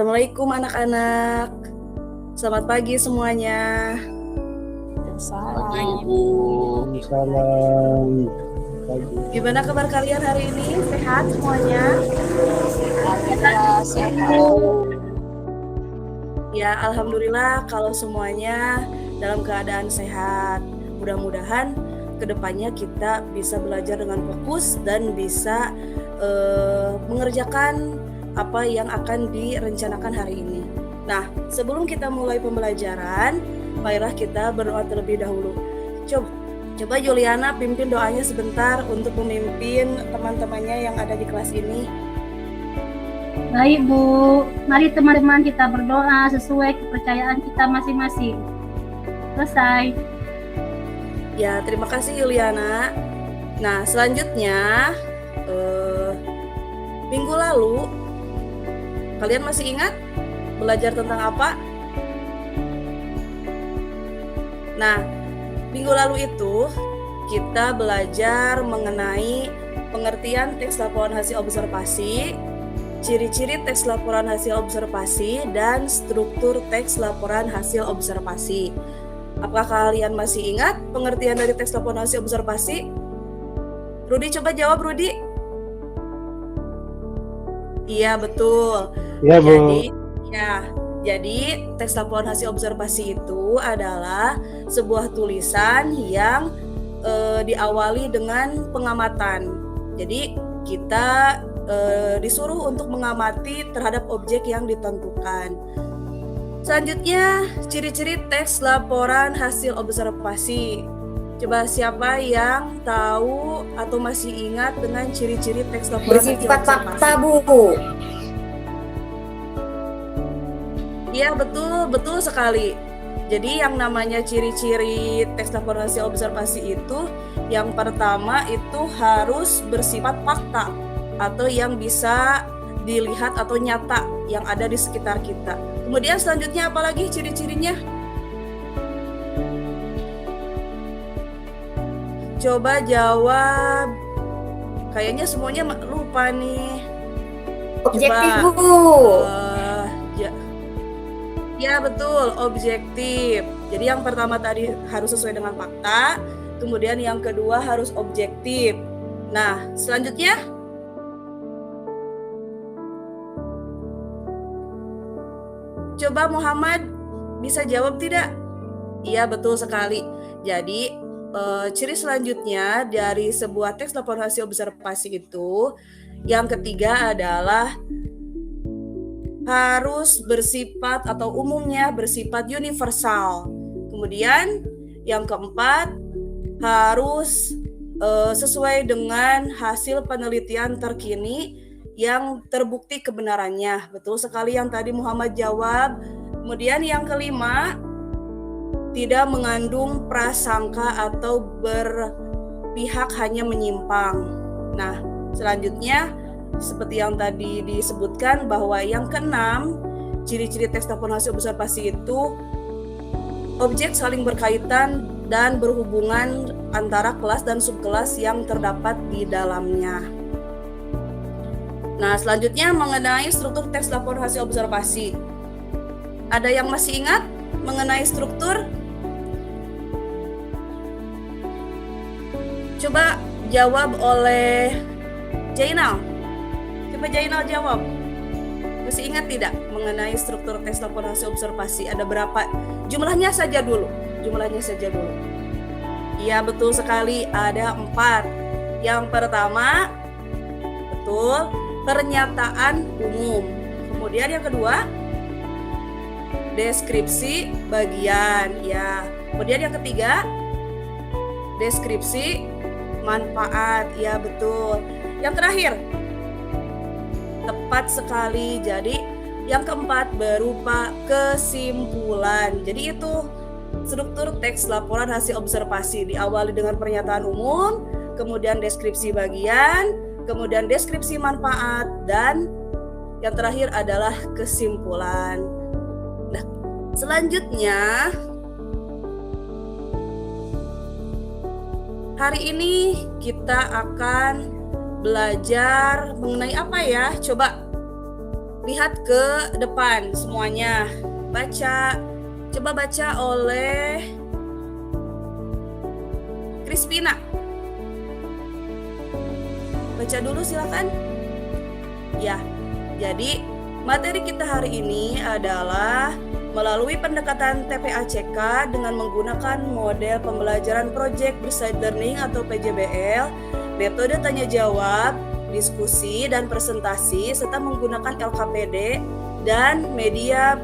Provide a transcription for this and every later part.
Assalamualaikum anak-anak. Selamat pagi semuanya. Waalaikumsalam. Gimana kabar kalian hari ini? Sehat semuanya? Alhamdulillah sehat. Ya, alhamdulillah kalau semuanya dalam keadaan sehat. Mudah-mudahan kedepannya kita bisa belajar dengan fokus dan bisa mengerjakan apa yang akan direncanakan hari ini. Nah, sebelum kita mulai pembelajaran, marilah kita berdoa terlebih dahulu. Coba Juliana pimpin doanya sebentar untuk memimpin teman-temannya yang ada di kelas ini. Baik Bu, mari teman-teman kita berdoa sesuai kepercayaan kita masing-masing. Selesai. Ya, terima kasih Juliana. Nah, selanjutnya minggu lalu kalian masih ingat belajar tentang apa? Nah, minggu lalu itu kita belajar mengenai pengertian teks laporan hasil observasi, ciri-ciri teks laporan hasil observasi, dan struktur teks laporan hasil observasi. Apakah kalian masih ingat pengertian dari teks laporan hasil observasi? Rudi, coba jawab Rudi. Iya, betul. Ya, Bu. Jadi teks laporan hasil observasi itu adalah sebuah tulisan yang diawali dengan pengamatan. Jadi kita disuruh untuk mengamati terhadap objek yang ditentukan. Selanjutnya, ciri-ciri teks laporan hasil observasi. Coba siapa yang tahu atau masih ingat dengan ciri-ciri teks laporan hasil observasi? Bersifat fakta, Bu. Iya, betul sekali. Jadi yang namanya ciri-ciri teks laporan hasil observasi itu, yang pertama itu harus bersifat fakta atau yang bisa dilihat atau nyata yang ada di sekitar kita. Kemudian selanjutnya apalagi ciri-cirinya? Coba jawab. Kayaknya semuanya lupa nih. Objektif, Coba, Bu. Ya betul, objektif. Jadi yang pertama tadi harus sesuai dengan fakta, kemudian yang kedua harus objektif. Nah, selanjutnya coba Muhammad bisa jawab tidak? Iya, betul sekali. Jadi ciri selanjutnya dari sebuah teks laporan hasil observasi itu, yang ketiga adalah harus bersifat atau umumnya bersifat universal. Kemudian yang keempat harus sesuai dengan hasil penelitian terkini yang terbukti kebenarannya. Betul sekali yang tadi Muhammad jawab. Kemudian yang kelima, tidak mengandung prasangka atau berpihak hanya menyimpang. Nah, selanjutnya seperti yang tadi disebutkan bahwa yang keenam, ciri-ciri teks laporan hasil observasi itu objek saling berkaitan dan berhubungan antara kelas dan subkelas yang terdapat di dalamnya. Nah, selanjutnya mengenai struktur teks laporan hasil observasi. Ada yang masih ingat mengenai struktur? Coba jawab oleh Jainal. Coba Jainal jawab. Masih ingat tidak mengenai struktur teks laporan hasil observasi? Ada berapa? Jumlahnya saja dulu. Iya, betul sekali. Ada 4. Yang pertama, betul, pernyataan umum. Kemudian yang kedua, deskripsi bagian. Ya. Kemudian yang ketiga, deskripsi manfaat. Ya, betul. Yang terakhir, tepat sekali. Jadi yang keempat berupa kesimpulan. Jadi itu struktur teks laporan hasil observasi, diawali dengan pernyataan umum, kemudian deskripsi bagian, kemudian deskripsi manfaat, dan yang terakhir adalah kesimpulan. Nah, selanjutnya hari ini kita akan belajar mengenai apa ya? Coba lihat ke depan semuanya. Coba baca oleh Crispina. Baca dulu silakan. Ya, jadi materi kita hari ini adalah melalui pendekatan TPACK dengan menggunakan model pembelajaran Project Based Learning atau PJBL, metode tanya jawab, diskusi dan presentasi serta menggunakan LKPD dan media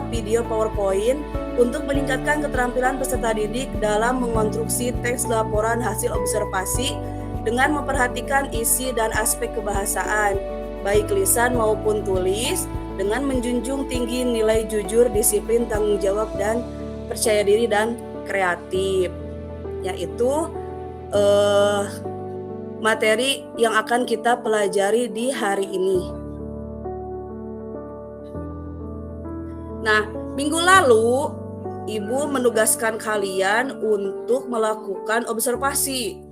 video PowerPoint untuk meningkatkan keterampilan peserta didik dalam mengonstruksi teks laporan hasil observasi dengan memperhatikan isi dan aspek kebahasaan, baik lisan maupun tulis, dengan menjunjung tinggi nilai jujur, disiplin, tanggung jawab, dan percaya diri dan kreatif. Yaitu materi yang akan kita pelajari di hari ini. Nah, minggu lalu Ibu menugaskan kalian untuk melakukan observasi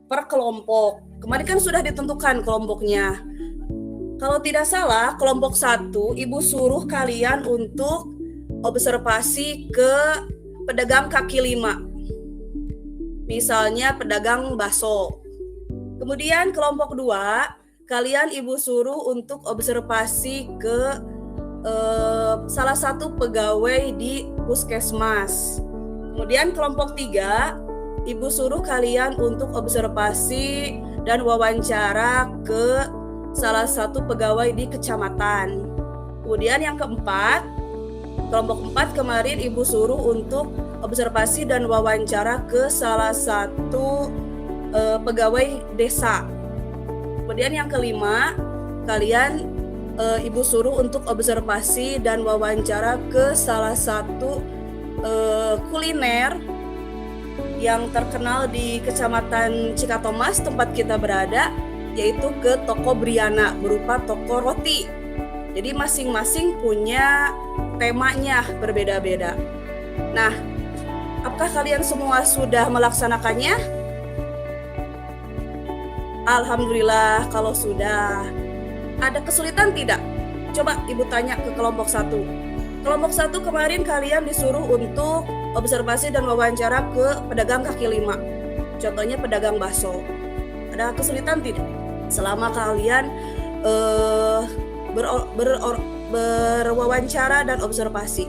per kelompok. Kemarin kan sudah ditentukan kelompoknya. Kalau tidak salah, kelompok 1 Ibu suruh kalian untuk observasi ke pedagang kaki 5. Misalnya pedagang bakso. Kemudian kelompok 2, kalian Ibu suruh untuk observasi ke salah satu pegawai di puskesmas. Kemudian kelompok 3, Ibu suruh kalian untuk observasi dan wawancara ke salah satu pegawai di kecamatan. Kemudian yang keempat, kelompok 4 kemarin Ibu suruh untuk observasi dan wawancara ke salah satu pegawai desa. Kemudian yang kelima, kalian Ibu suruh untuk observasi dan wawancara ke salah satu kuliner yang terkenal di Kecamatan Cikatomas tempat kita berada, yaitu ke toko Briana berupa toko roti. Jadi masing-masing punya temanya berbeda-beda. Nah, apakah kalian semua sudah melaksanakannya? Alhamdulillah kalau sudah. Ada kesulitan tidak? Coba Ibu tanya ke kelompok 1. Kelompok 1 kemarin kalian disuruh untuk observasi dan wawancara ke pedagang kaki 5. Contohnya pedagang bakso. Ada kesulitan tidak? Selama kalian berwawancara dan observasi.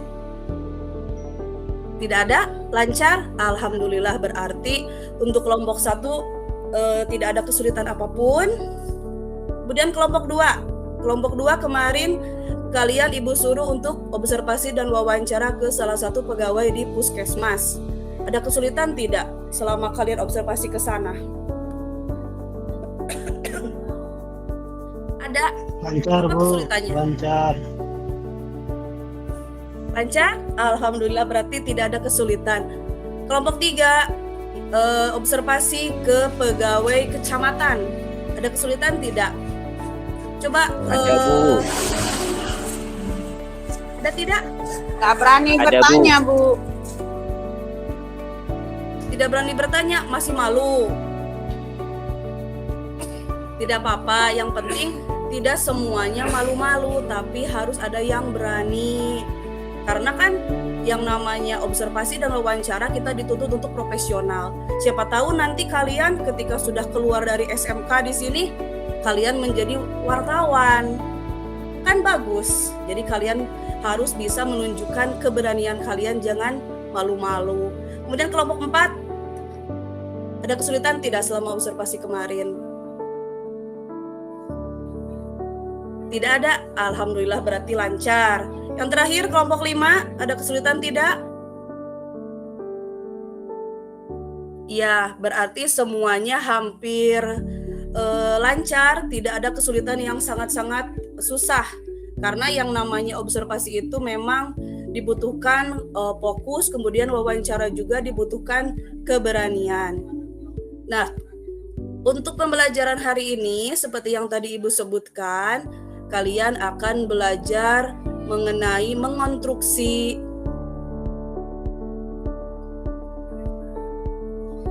Tidak ada? Lancar? Alhamdulillah, berarti untuk kelompok 1 tidak ada kesulitan apapun. Kemudian kelompok 2. Kelompok 2 kemarin kalian Ibu suruh untuk observasi dan wawancara ke salah satu pegawai di puskesmas. Ada kesulitan tidak selama kalian observasi ke sana? Ada? Lancar, Bu. Lancar. Lancar? Alhamdulillah, berarti tidak ada kesulitan. Kelompok 3, observasi ke pegawai kecamatan. Ada kesulitan tidak? Coba Bu. Ada tidak? Gak berani Ada, bertanya, Bu. Tidak berani bertanya, masih malu. Tidak apa-apa, yang penting tidak semuanya malu-malu, tapi harus ada yang berani. Karena kan yang namanya observasi dan wawancara kita dituntut untuk profesional. Siapa tahu nanti kalian ketika sudah keluar dari SMK di sini, kalian menjadi wartawan. Kan bagus. Jadi kalian harus bisa menunjukkan keberanian kalian, jangan malu-malu. Kemudian kelompok 4, ada kesulitan tidak selama observasi kemarin? Tidak ada? Alhamdulillah, berarti lancar. Yang terakhir kelompok 5, ada kesulitan tidak? Ya, berarti semuanya hampir lancar, tidak ada kesulitan yang sangat-sangat susah. Karena yang namanya observasi itu memang dibutuhkan fokus, kemudian wawancara juga dibutuhkan keberanian. Nah, untuk pembelajaran hari ini seperti yang tadi Ibu sebutkan, kalian akan belajar mengenai mengonstruksi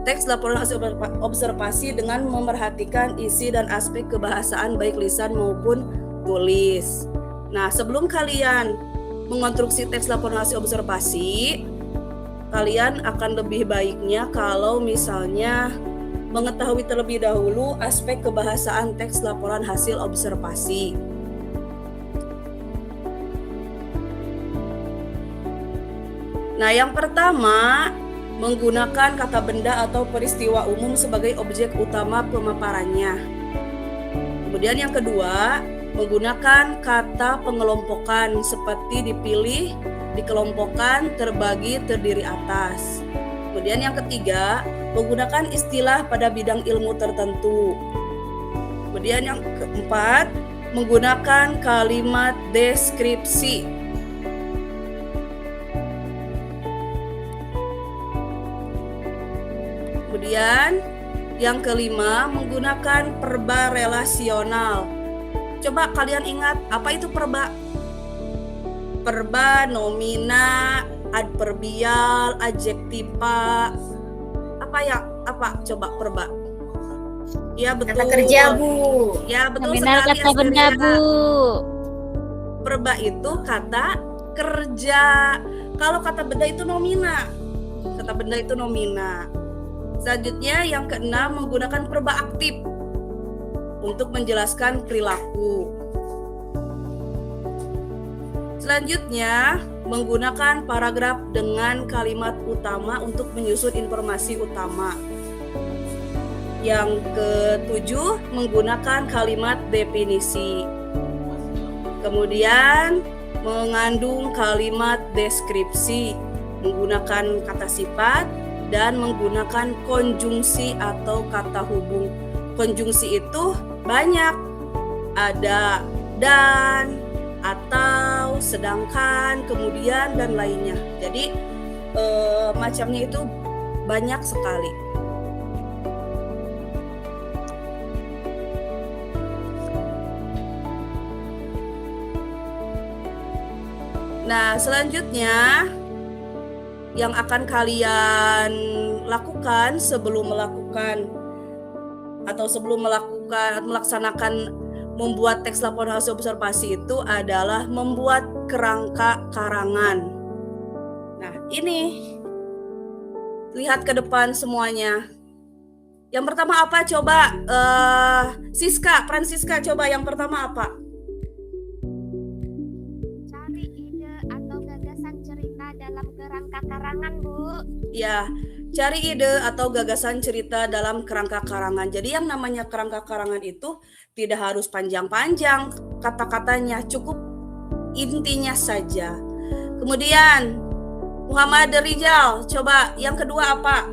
teks laporan hasil observasi dengan memerhatikan isi dan aspek kebahasaan baik lisan maupun ditulis. Nah, sebelum kalian mengonstruksi teks laporan hasil observasi, kalian akan lebih baiknya kalau misalnya mengetahui terlebih dahulu aspek kebahasaan teks laporan hasil observasi. Nah, yang pertama, menggunakan kata benda atau peristiwa umum sebagai objek utama pemaparannya. Kemudian yang kedua, menggunakan kata pengelompokan seperti dipilih, dikelompokkan, terbagi, terdiri atas. Kemudian yang ketiga, menggunakan istilah pada bidang ilmu tertentu. Kemudian yang keempat, menggunakan kalimat deskripsi. Kemudian yang kelima, menggunakan perba relasional. Coba kalian ingat, apa itu perba? Perba, nomina, adverbial, adjektiva. Apa coba perba? Ya betul. Kata kerja, Bu. Ya betul Nominal sekali. kata benda, Bu. Perba itu kata kerja. Kalau kata benda itu nomina. Kata benda itu nomina. Selanjutnya yang keenam, menggunakan perba aktif untuk menjelaskan perilaku. Selanjutnya, menggunakan paragraf dengan kalimat utama untuk menyusun informasi utama. Yang ketujuh, menggunakan kalimat definisi. Kemudian, mengandung kalimat deskripsi, menggunakan kata sifat, dan menggunakan konjungsi atau kata hubung. Konjungsi itu banyak, ada dan, atau, sedangkan, kemudian, dan lainnya. Jadi macamnya itu banyak sekali. Nah, selanjutnya yang akan kalian lakukan sebelum melaksanakan membuat teks laporan hasil observasi itu adalah membuat kerangka karangan. Nah, ini lihat ke depan semuanya. Yang pertama apa? Coba Francisca coba yang pertama apa? Cari ide atau gagasan cerita dalam kerangka karangan, Bu. Ya, cari ide atau gagasan cerita dalam kerangka karangan. Jadi yang namanya kerangka karangan itu tidak harus panjang-panjang kata-katanya, cukup intinya saja. Kemudian Muhammad Rizal, coba yang kedua apa?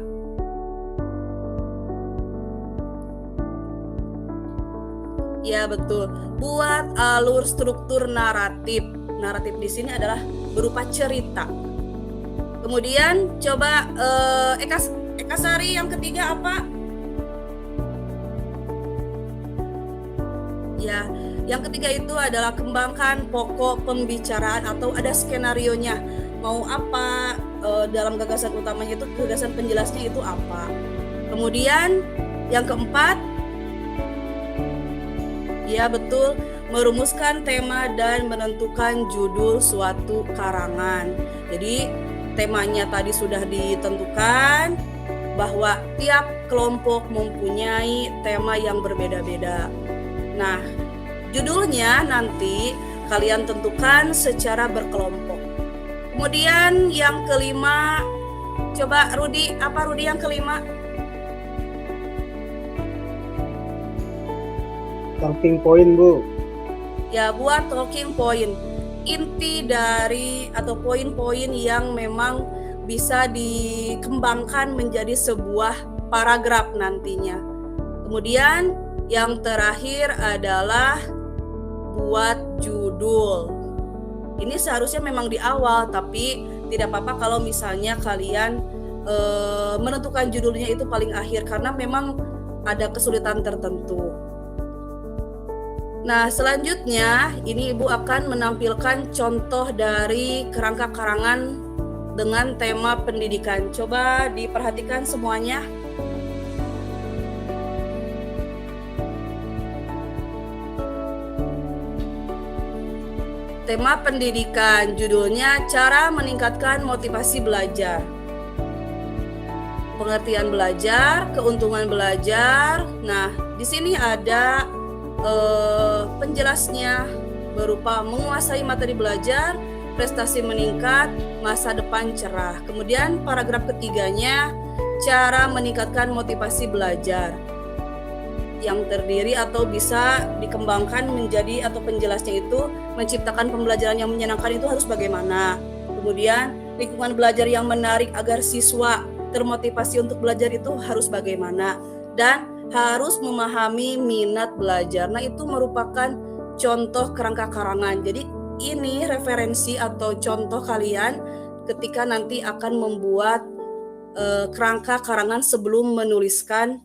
Ya betul, buat alur struktur naratif. Naratif di sini adalah berupa cerita. Kemudian coba Eka Sari yang ketiga apa? Ya, yang ketiga itu adalah kembangkan pokok pembicaraan atau ada skenarionya. Mau apa dalam gagasan utamanya itu, gagasan penjelasnya itu apa. Kemudian yang keempat, ya betul, merumuskan tema dan menentukan judul suatu karangan. Jadi temanya tadi sudah ditentukan bahwa tiap kelompok mempunyai tema yang berbeda-beda. Nah, judulnya nanti kalian tentukan secara berkelompok. Kemudian yang kelima, coba Rudi, apa Rudi yang kelima? Talking point, Bu. Ya, buat talking point. Inti dari atau poin-poin yang memang bisa dikembangkan menjadi sebuah paragraf nantinya. Kemudian yang terakhir adalah buat judul. Ini seharusnya memang di awal, tapi tidak apa-apa kalau misalnya kalian menentukan judulnya itu paling akhir karena memang ada kesulitan tertentu. Nah, selanjutnya ini Ibu akan menampilkan contoh dari kerangka karangan dengan tema pendidikan. Coba diperhatikan semuanya. tema pendidikan, judulnya cara meningkatkan motivasi belajar. Pengertian belajar, keuntungan belajar. Nah, di sini ada penjelasnya berupa menguasai materi belajar, prestasi meningkat, masa depan cerah. Kemudian paragraf ketiganya, cara meningkatkan motivasi belajar, yang terdiri atau bisa dikembangkan menjadi, atau penjelasnya itu menciptakan pembelajaran yang menyenangkan itu harus bagaimana. Kemudian lingkungan belajar yang menarik agar siswa termotivasi untuk belajar itu harus bagaimana, dan harus memahami minat belajar. Nah, itu merupakan contoh kerangka karangan. Jadi ini referensi atau contoh kalian ketika nanti akan membuat kerangka karangan sebelum menuliskan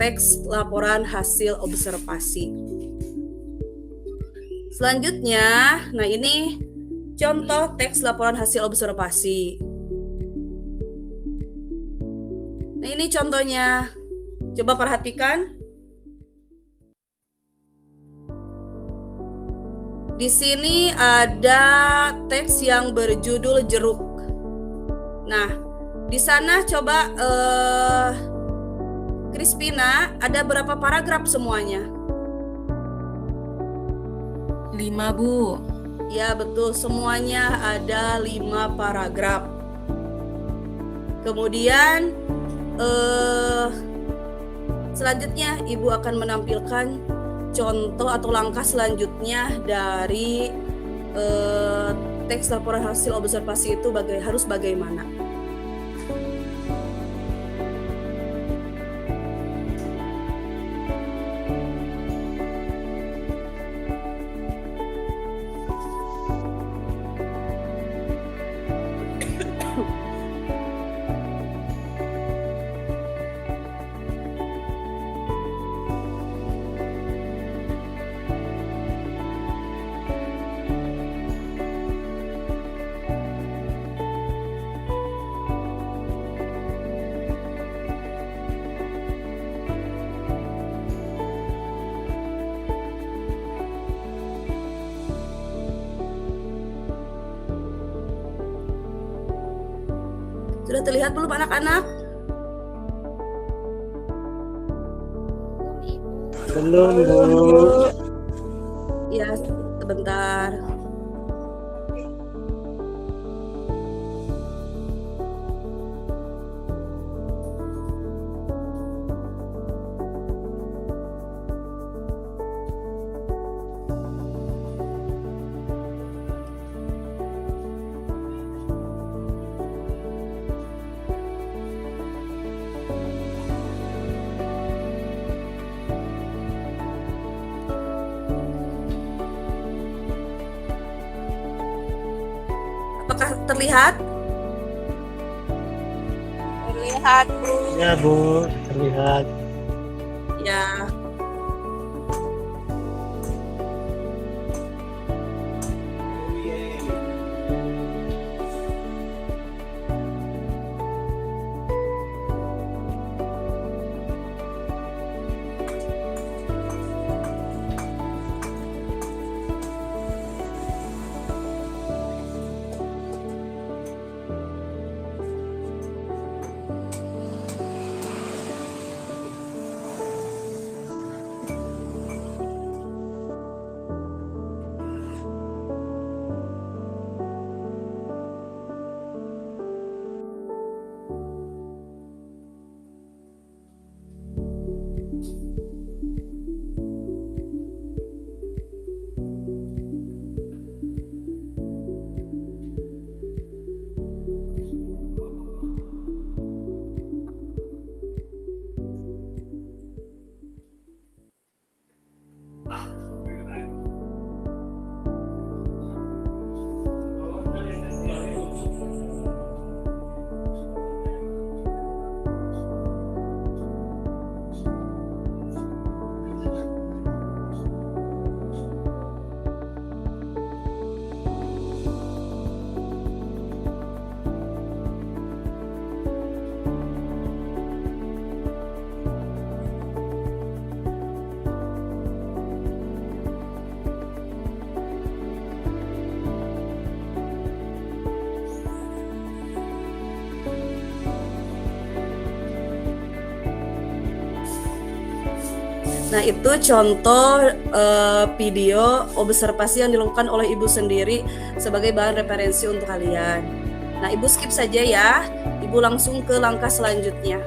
teks laporan hasil observasi. Selanjutnya, nah ini contoh teks laporan hasil observasi. Nah, ini contohnya. Coba perhatikan. Di sini ada teks yang berjudul jeruk. Nah, di sana coba Crispina, ada berapa paragraf semuanya? 5, Bu. Ya, betul, semuanya ada 5 paragraf. Kemudian selanjutnya Ibu akan menampilkan contoh atau langkah selanjutnya dari teks laporan hasil observasi itu harus bagaimana. Sudah terlihat belum anak-anak? Belum, Bu. Ya, sebentar. Apakah terlihat? Terlihat, Bu. Ya, Bu, terlihat. Ya. Nah, itu contoh video observasi yang dilakukan oleh Ibu sendiri sebagai bahan referensi untuk kalian. Nah, Ibu skip saja ya. Ibu langsung ke langkah selanjutnya.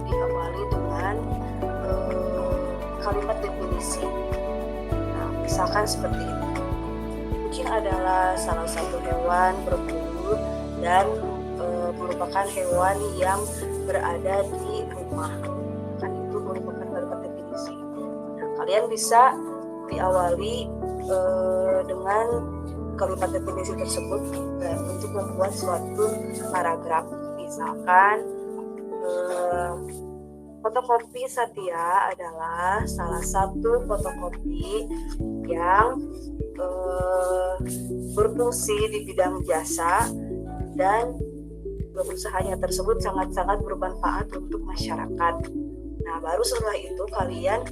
Diawali dengan kalimat definisi. Nah, misalkan seperti ini. Kucing adalah salah satu hewan berbulu dan merupakan hewan yang berada di rumah. Kan itu merupakan kalimat definisi. Nah, kalian bisa diawali dengan kalimat definisi tersebut untuk membuat suatu paragraf. Misalkan fotokopi Satya adalah salah satu fotokopi yang berfungsi di bidang jasa dan usahanya tersebut sangat-sangat bermanfaat untuk masyarakat. Nah, baru setelah itu kalian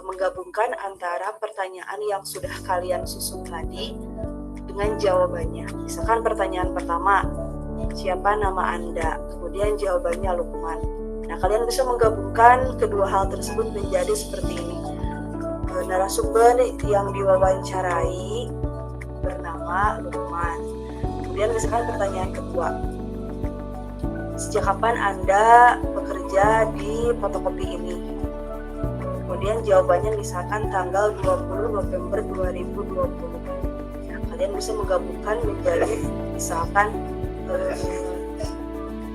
menggabungkan antara pertanyaan yang sudah kalian susun tadi dengan jawabannya. Misalkan pertanyaan pertama, siapa nama Anda? Kemudian jawabannya Lukman. Nah, kalian bisa menggabungkan kedua hal tersebut menjadi seperti ini. Narasumber yang diwawancarai bernama Lukman. Kemudian misalkan pertanyaan kedua, sejak kapan Anda bekerja di fotokopi ini? Kemudian jawabannya misalkan tanggal 20 November 2020. Nah, kalian bisa menggabungkan menjadi misalkan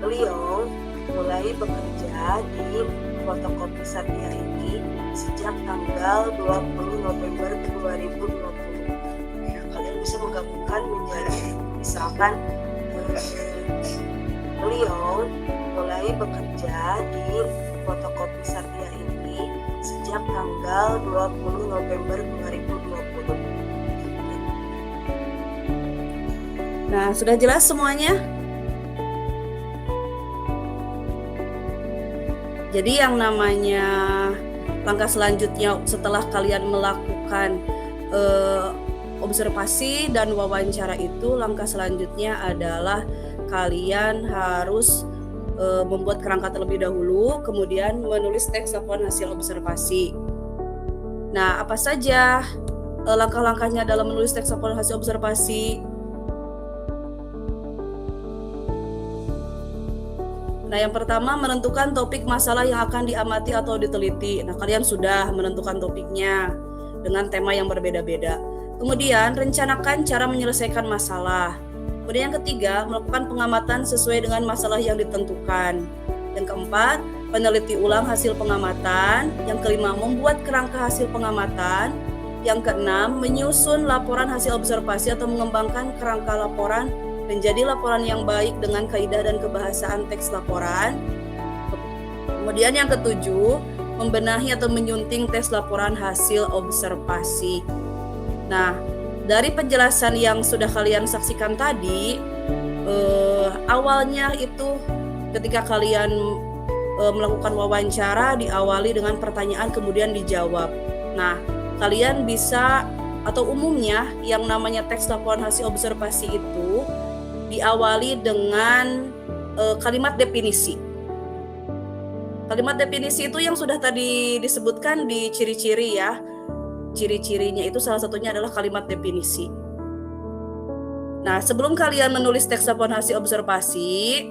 beliau mulai bekerja di fotokopi Satya ini sejak tanggal 20 November 2020. Nah, kalian bisa menggabungkan menjadi misalkan beliau mulai bekerja di fotokopi Satya ini sejak tanggal 20 November 2020. Nah, sudah jelas semuanya? Jadi yang namanya langkah selanjutnya setelah kalian melakukan observasi dan wawancara itu, langkah selanjutnya adalah kalian harus membuat kerangka terlebih dahulu, kemudian menulis teks laporan hasil observasi. Nah, apa saja langkah-langkahnya dalam menulis teks laporan hasil observasi? Nah, yang pertama menentukan topik masalah yang akan diamati atau diteliti. Nah, kalian sudah menentukan topiknya dengan tema yang berbeda-beda. Kemudian, rencanakan cara menyelesaikan masalah. Kemudian yang ketiga, melakukan pengamatan sesuai dengan masalah yang ditentukan. Yang keempat, meneliti ulang hasil pengamatan. Yang kelima, membuat kerangka hasil pengamatan. Yang keenam, menyusun laporan hasil observasi atau mengembangkan kerangka laporan menjadi laporan yang baik dengan kaidah dan kebahasaan teks laporan. Kemudian yang ketujuh, membenahi atau menyunting tes laporan hasil observasi. Nah, dari penjelasan yang sudah kalian saksikan tadi, awalnya itu ketika kalian melakukan wawancara diawali dengan pertanyaan kemudian dijawab. Nah, kalian bisa, atau umumnya yang namanya teks laporan hasil observasi itu diawali dengan kalimat definisi. Kalimat definisi itu yang sudah tadi disebutkan di ciri-ciri ya. Ciri-cirinya itu salah satunya adalah kalimat definisi. Nah, sebelum kalian menulis teks laporan hasil observasi,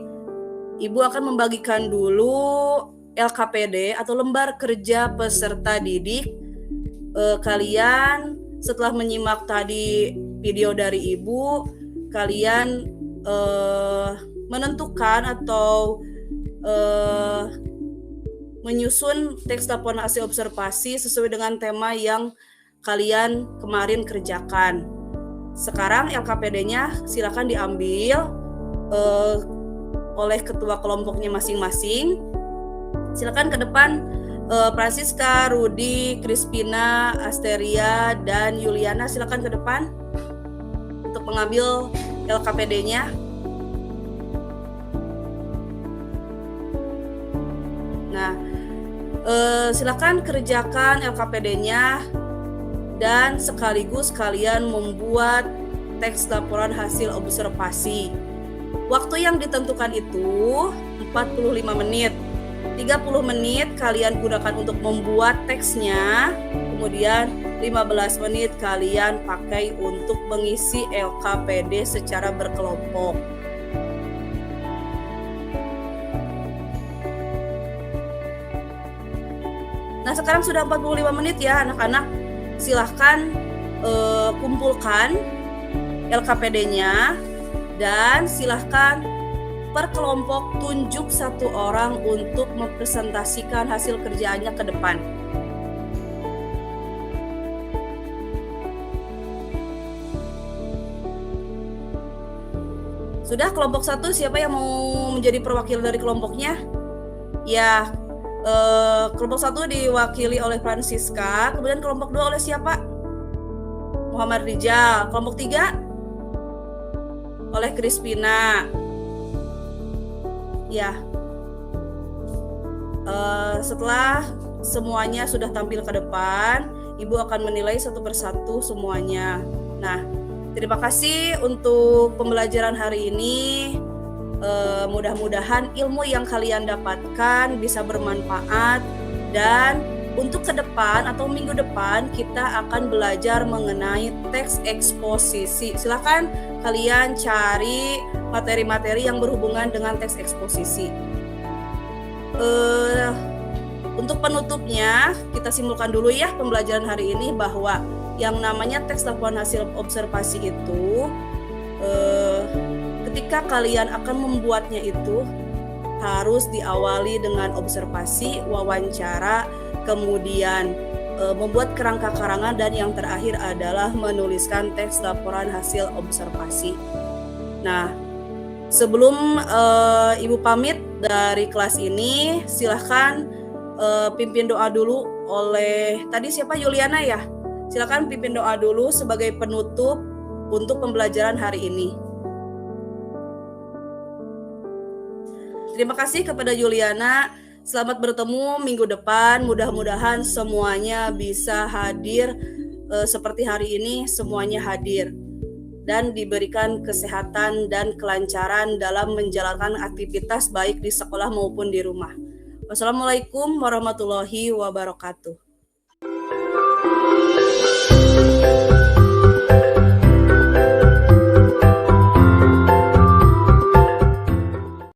Ibu akan membagikan dulu LKPD atau lembar kerja peserta didik. Kalian setelah menyimak tadi video dari Ibu, kalian menentukan atau menyusun teks laporan hasil observasi sesuai dengan tema yang kalian kemarin kerjakan. Sekarang LKPD-nya silakan diambil oleh ketua kelompoknya masing-masing. Silakan ke depan, Francisca, Rudi, Crispina, Asteria, dan Yuliana, silakan ke depan untuk mengambil LKPD-nya. Nah, silakan kerjakan LKPD-nya dan sekaligus kalian membuat teks laporan hasil observasi. Waktu yang ditentukan itu 45 menit. 30 menit kalian gunakan untuk membuat teksnya, kemudian 15 menit kalian pakai untuk mengisi LKPD secara berkelompok. Nah, sekarang sudah 45 menit ya anak-anak. Silahkan kumpulkan LKPD-nya dan silahkan per kelompok tunjuk satu orang untuk mempresentasikan hasil kerjaannya ke depan. Sudah, kelompok 1 siapa yang mau menjadi perwakilan dari kelompoknya? Ya, kelompok 1 diwakili oleh Francisca, kemudian kelompok 2 oleh siapa? Muhammad Rijal. Kelompok 3 oleh Crispina. Ya, setelah semuanya sudah tampil ke depan, Ibu akan menilai satu persatu semuanya. Nah, terima kasih untuk pembelajaran hari ini. Mudah-mudahan ilmu yang kalian dapatkan bisa bermanfaat, dan untuk ke depan atau minggu depan kita akan belajar mengenai teks eksposisi. Silakan kalian cari materi-materi yang berhubungan dengan teks eksposisi. Untuk penutupnya kita simpulkan dulu ya pembelajaran hari ini bahwa yang namanya teks laporan hasil observasi itu ketika kalian akan membuatnya itu harus diawali dengan observasi, wawancara, kemudian membuat kerangka karangan, dan yang terakhir adalah menuliskan teks laporan hasil observasi. Nah, sebelum Ibu pamit dari kelas ini, silahkan pimpin doa dulu oleh tadi siapa, Yuliana ya? Silahkan pimpin doa dulu sebagai penutup untuk pembelajaran hari ini. Terima kasih kepada Yuliana. Selamat bertemu minggu depan. Mudah-mudahan semuanya bisa hadir seperti hari ini, semuanya hadir dan diberikan kesehatan dan kelancaran dalam menjalankan aktivitas baik di sekolah maupun di rumah. Wassalamualaikum warahmatullahi wabarakatuh.